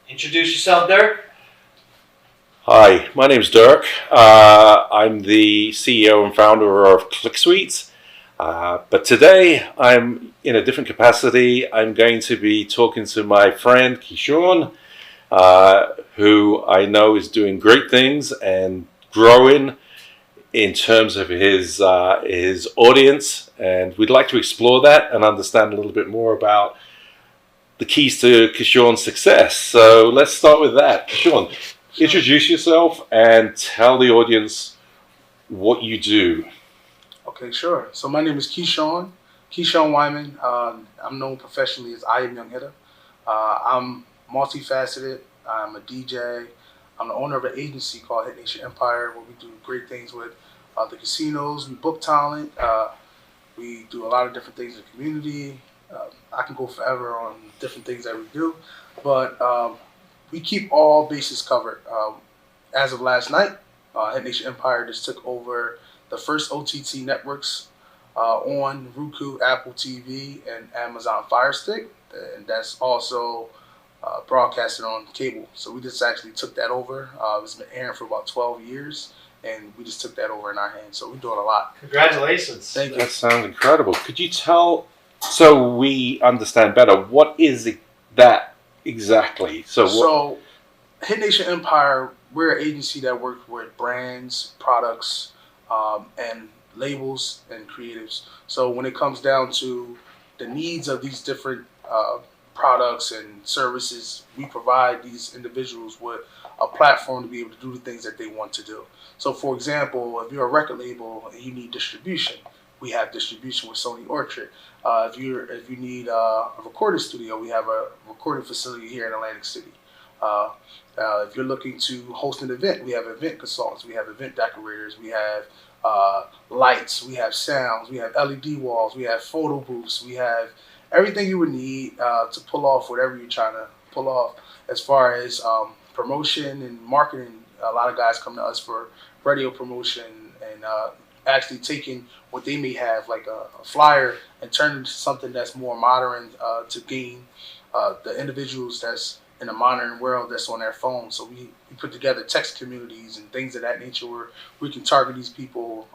Introduce yourself, Dirk. Hi, my name's Dirk. I'm the CEO and founder of ClickSuite. But today I'm in a different capacity. I'm going to be talking to my friend Kyshawn, who I know is doing great things and growing in terms of his audience. And we'd like to explore that and understand a little bit more about the keys to Kyshawn's success. So let's start with that. Kyshawn, introduce yourself and tell the audience what you do. Okay, sure. So my name is Kyshawn Wyman. I'm known professionally as I Am Young Hitter. I'm multifaceted. I'm a DJ. I'm the owner of an agency called Hit Nation Empire, where we do great things with the casinos. We book talent. We do a lot of different things in the community. I can go forever on different things that we do, but we keep all bases covered. As of last night, Hit Nation Empire just took over the first OTT networks on Roku, Apple TV, and Amazon Fire Stick, and that's also broadcasted on cable. So we just actually took that over. It's been airing for about 12 years, and we just took that over in our hands. So we're doing a lot. Congratulations. Thank you. That sounds incredible. Could you tell, so we understand better, what is that exactly? So Hit Nation Empire, we're an agency that works with brands, products, and labels and creatives. So when it comes down to the needs of these different products and services, we provide these individuals with a platform to be able to do the things that they want to do. So for example, if you're a record label and you need distribution, we have distribution with Sony Orchard. If you need a recording studio, we have a recording facility here in Atlantic City. If you're looking to host an event, we have event consultants, we have event decorators, we have lights, we have sounds, we have LED walls, we have photo booths, we have everything you would need to pull off whatever you're trying to pull off. As far as promotion and marketing, a lot of guys come to us for radio promotion and actually taking what they may have, like a flyer, and turn it into something that's more modern to gain the individuals that's in the modern world that's on their phone. So we put together text communities and things of that nature where we can target these people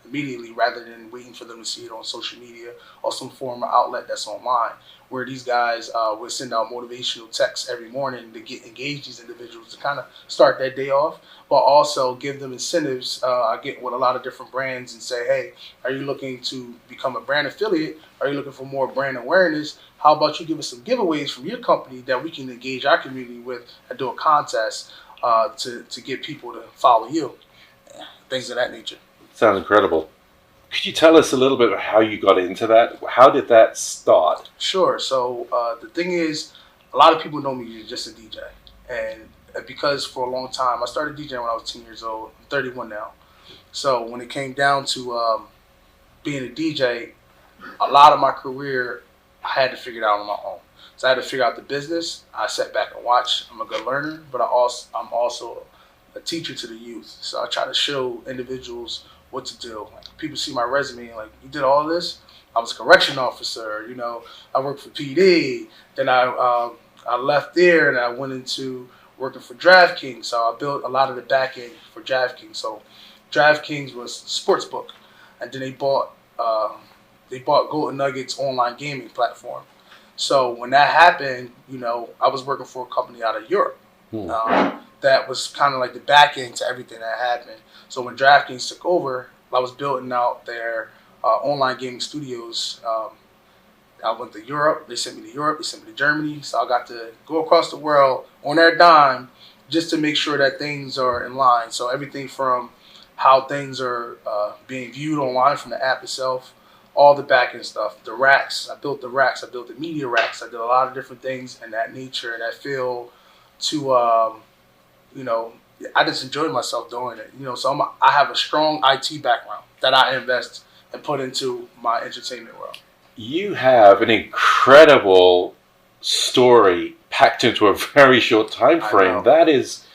immediately rather than waiting for them to see it on social media or some form of outlet that's online, where these guys would send out motivational texts every morning to engage these individuals to kind of start that day off, but also give them incentives. I get with a lot of different brands and say, hey, are you looking to become a brand affiliate? Are you looking for more brand awareness? How about you give us some giveaways from your company that we can engage our community with and do a contest to get people to follow you? Things of that nature. Sounds incredible. Could you tell us a little bit about how you got into that? How did that start? Sure. So the thing is, a lot of people know me as just a DJ. And because for a long time, I started DJing when I was 10 years old. I'm 31 now. So when it came down to being a DJ, a lot of my career, I had to figure it out on my own. So I had to figure out the business. I sat back and watched. I'm a good learner, but I'm also a teacher to the youth. So I try to show individuals what to do. Like, people see my resume and like, you did all this? I was a correction officer, I worked for PD. Then I left there and I went into working for DraftKings. So I built a lot of the back end for DraftKings. So DraftKings was sports book, and then they bought Golden Nuggets online gaming platform. So when that happened, I was working for a company out of Europe. That was kind of like the back end to everything that happened. So when DraftKings took over, I was building out their online gaming studios. I went to Europe. They sent me to Europe. They sent me to Germany. So I got to go across the world on their dime just to make sure that things are in line. So everything from how things are being viewed online from the app itself, all the back end stuff, the racks. I built the racks. I built the media racks. I did a lot of different things in that nature and that feel to I just enjoyed myself doing it. So I have a strong IT background that I invest and put into my entertainment world. You have an incredible story packed into a very short time frame. That is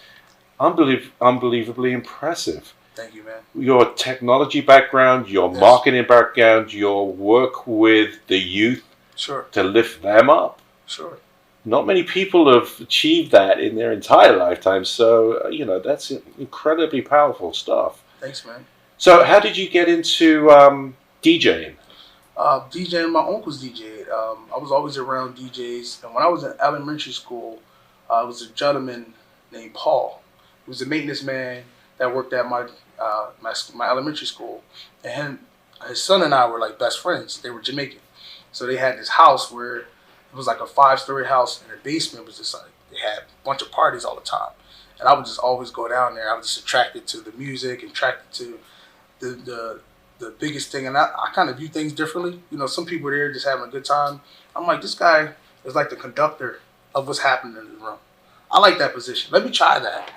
unbelievably impressive. Thank you, man. Your technology background, your marketing background, your work with the youth to lift them up. Sure. not many people have achieved that in their entire lifetime. So, that's incredibly powerful stuff. Thanks, man. So how did you get into DJing? DJing, my uncle's DJed. I was always around DJs. And when I was in elementary school, I was a gentleman named Paul. He was a maintenance man that worked at my elementary school. And his son and I were like best friends. They were Jamaican. So they had this house where it was like a 5-story house, and the basement was just like, they had a bunch of parties all the time. And I would just always go down there. I was just attracted to the music, attracted to the biggest thing. And I kind of view things differently. Some people are there just having a good time. I'm like, this guy is like the conductor of what's happening in the room. I like that position. Let me try that.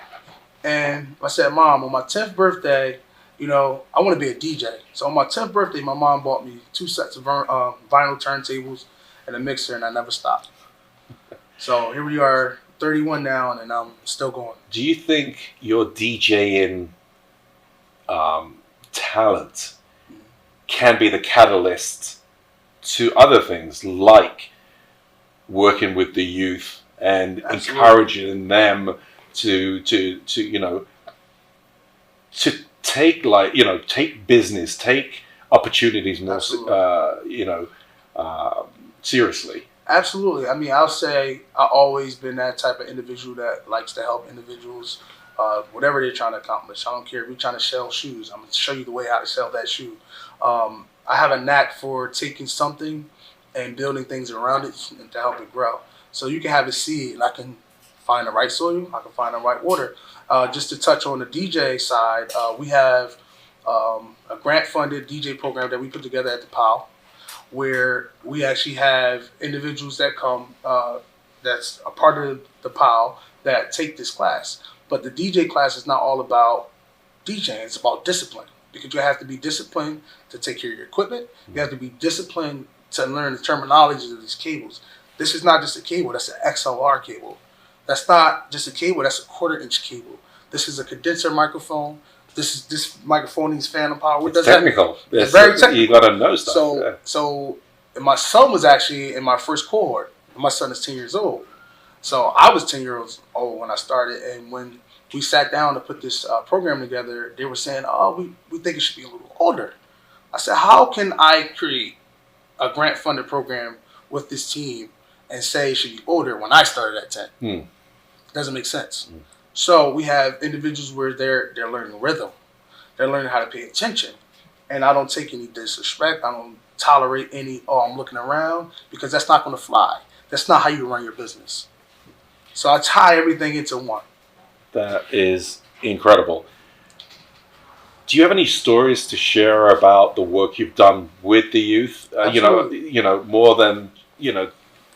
And I said, Mom, on my 10th birthday, I want to be a DJ. So on my 10th birthday, my mom bought me 2 sets of vinyl turntables and a mixer, and I never stopped. So here we are, 31 now, and I'm still going. Do you think your DJing talent can be the catalyst to other things, like working with the youth and Absolutely. encouraging them to take take business, take opportunities more seriously? Absolutely. I mean, I'll say I've always been that type of individual that likes to help individuals, whatever they're trying to accomplish. I don't care if you're trying to sell shoes. I'm going to show you the way how to sell that shoe. I have a knack for taking something and building things around it and to help it grow. So you can have a seed, and I can find the right soil, I can find the right water. Just to touch on the DJ side, we have a grant-funded DJ program that we put together at the POW, where we actually have individuals that come, that's a part of the POW, that take this class. But the DJ class is not all about DJing, it's about discipline. Because you have to be disciplined to take care of your equipment. You have to be disciplined to learn the terminology of these cables. This is not just a cable, that's an XLR cable. That's not just a cable, that's a 1/4-inch cable. This is a condenser microphone. This microphone needs phantom power. What does technical. That mean? It's very technical. You got to know stuff. So my son was actually in my first cohort. My son is 10 years old. So I was 10 years old when I started, and when we sat down to put this program together, they were saying, oh, we think it should be a little older. I said, how can I create a grant-funded program with this team and say it should be older when I started at 10? Doesn't make sense. So we have individuals where they're learning rhythm. They're learning how to pay attention. And I don't take any disrespect. I don't tolerate any, I'm looking around, because that's not going to fly. That's not how you run your business. So I tie everything into one. That is incredible. Do you have any stories to share about the work you've done with the youth? More than,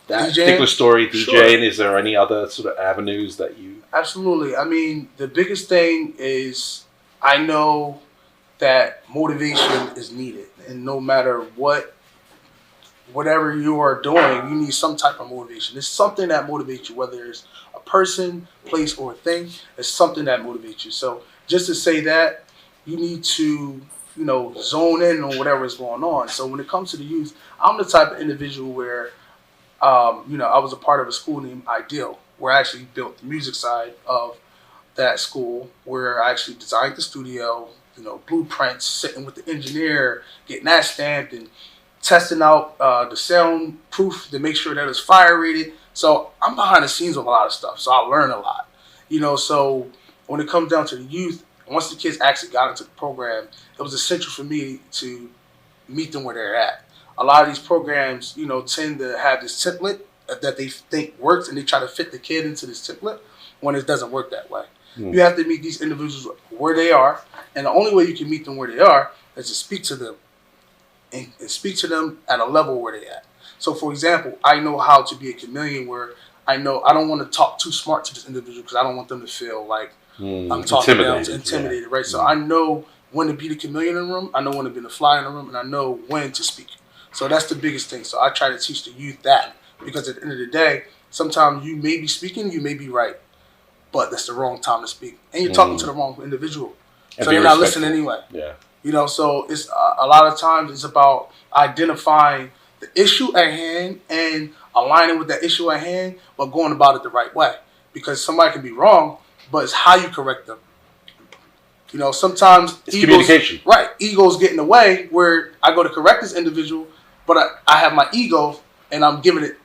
that particular story, DJing. Sure. Is there any other sort of avenues that you... Absolutely. I mean, the biggest thing is I know that motivation is needed. And no matter whatever you are doing, you need some type of motivation. It's something that motivates you, whether it's a person, place, or a thing. It's something that motivates you. So just to say that, you need to, zone in on whatever is going on. So when it comes to the youth, I'm the type of individual where, I was a part of a school named Ideal, where I actually built the music side of that school, where I actually designed the studio, blueprints, sitting with the engineer, getting that stamped, and testing out the sound proof to make sure that it's fire rated. So I'm behind the scenes of a lot of stuff, so I learn a lot. So when it comes down to the youth, once the kids actually got into the program, it was essential for me to meet them where they're at. A lot of these programs, tend to have this template that they think works, and they try to fit the kid into this template when it doesn't work that way. You have to meet these individuals where they are, and the only way you can meet them where they are is to speak to them and speak to them at a level where they're at. So, for example, I know how to be a chameleon, where I know I don't want to talk too smart to this individual because I don't want them to feel like I'm talking down to intimidated, right? So I know when to be the chameleon in the room, I know when to be the fly in the room, and I know when to speak. So that's the biggest thing. So I try to teach the youth that, because at the end of the day, sometimes you may be speaking, you may be right, but that's the wrong time to speak. And you're talking to the wrong individual. And so you're not listening anyway. Yeah. So it's a lot of times it's about identifying the issue at hand and aligning with that issue at hand, but going about it the right way. Because somebody can be wrong, but it's how you correct them. You know, sometimes it's communication. Right, egos get in the way where I go to correct this individual, but I have my ego and I'm giving it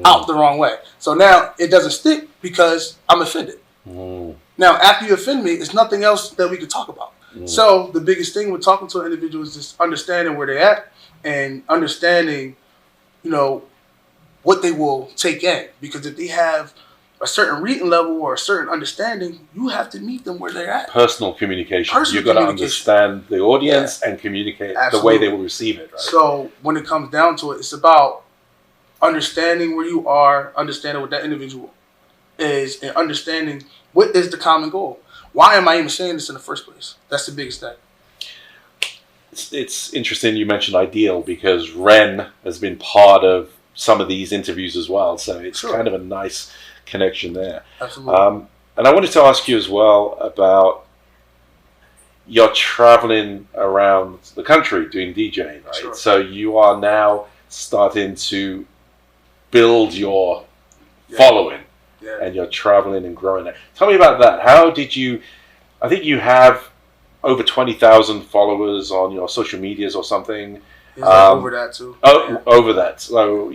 out the wrong way. So now it doesn't stick because I'm offended. Now, after you offend me, it's nothing else that we can talk about. So the biggest thing with talking to an individual is just understanding where they're at and understanding, you know, what they will take in. Because if they have a certain reading level or a certain understanding, you have to meet them where they're at. Personal communication. You've got to understand the audience and communicate the way they will receive it, right? So when it comes down to it, it's about understanding where you are, understanding what that individual is, and understanding what is the common goal. Why am I even saying this in the first place? That's the biggest thing. It's interesting you mentioned Ideal because Ren has been part of some of these interviews as well. So it's kind of a nice connection there. Absolutely. And I wanted to ask you as well about your traveling around the country doing DJing, right? Sure. So you are now starting to build your following. Yeah. And you're traveling and growing it. Tell me about that. How did you? I think you have over 20,000 followers on your social medias or something. Over that too. Over that. So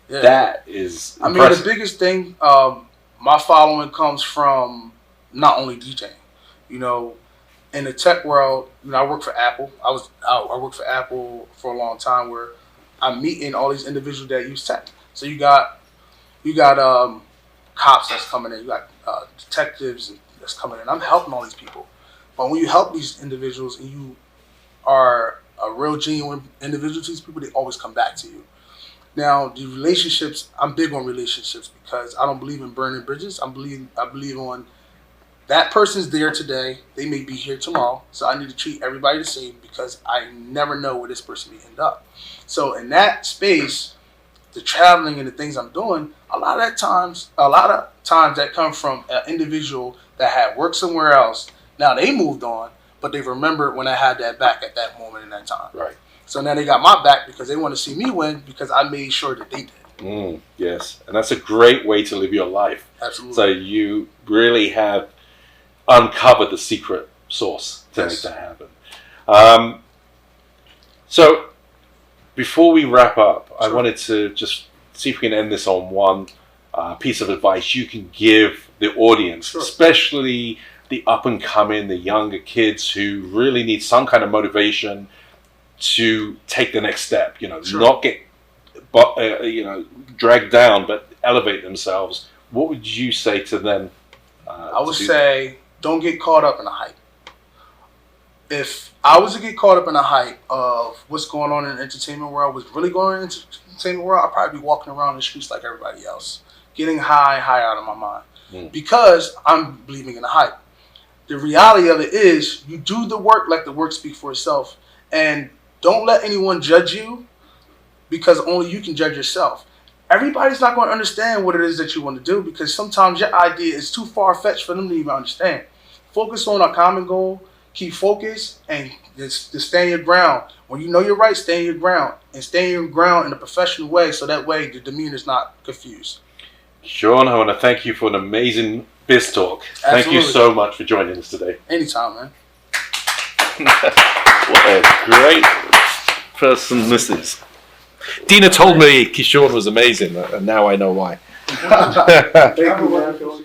that is impressive. I mean, the biggest thing, my following comes from not only DJing. You know, in the tech world, you know, I work for Apple. I worked for Apple for a long time, where I'm meeting all these individuals that use tech. So you got cops that's coming in, you got detectives that's coming in. I'm helping all these people. But when you help these individuals and you are a real genuine individual to these people, they always come back to you. Now, the relationships, I'm big on relationships because I don't believe in burning bridges. I believe on that person's there today. They may be here tomorrow. So I need to treat everybody the same because I never know where this person may end up. So in that space, the traveling and the things I'm doing, a lot of times that come from an individual that had worked somewhere else. Now they moved on, but they remembered when I had that back at that moment in that time. Right. So now they got my back because they want to see me win because I made sure that they did. Yes, and that's a great way to live your life. Absolutely. So you really have uncovered the secret sauce to make that happen. So before we wrap up, I wanted to just see if we can end this on one piece of advice you can give the audience, especially the up-and-coming, the younger kids who really need some kind of motivation to take the next step. You know, not get dragged down, but elevate themselves. What would you say to them? I would say, don't get caught up in the hype. If I was to get caught up in the hype of what's going on in the entertainment world, what's really going on in the entertainment world, I'd probably be walking around the streets like everybody else, getting high out of my mind. Because I'm believing in the hype. The reality of it is, you do the work, let the work speak for itself. And don't let anyone judge you because only you can judge yourself. Everybody's not going to understand what it is that you want to do because sometimes your idea is too far-fetched for them to even understand. Focus on a common goal. Keep focused and just stay in your ground. When you know you're right, stay in your ground. And stay in your ground in a professional way so that way the demeanor is not confused. Sean, I want to thank you for an amazing BizTalk. Thank you so much for joining us today. Anytime, man. What a great person this is. Dina told me Kyshawn was amazing, and now I know why. Thank you, man.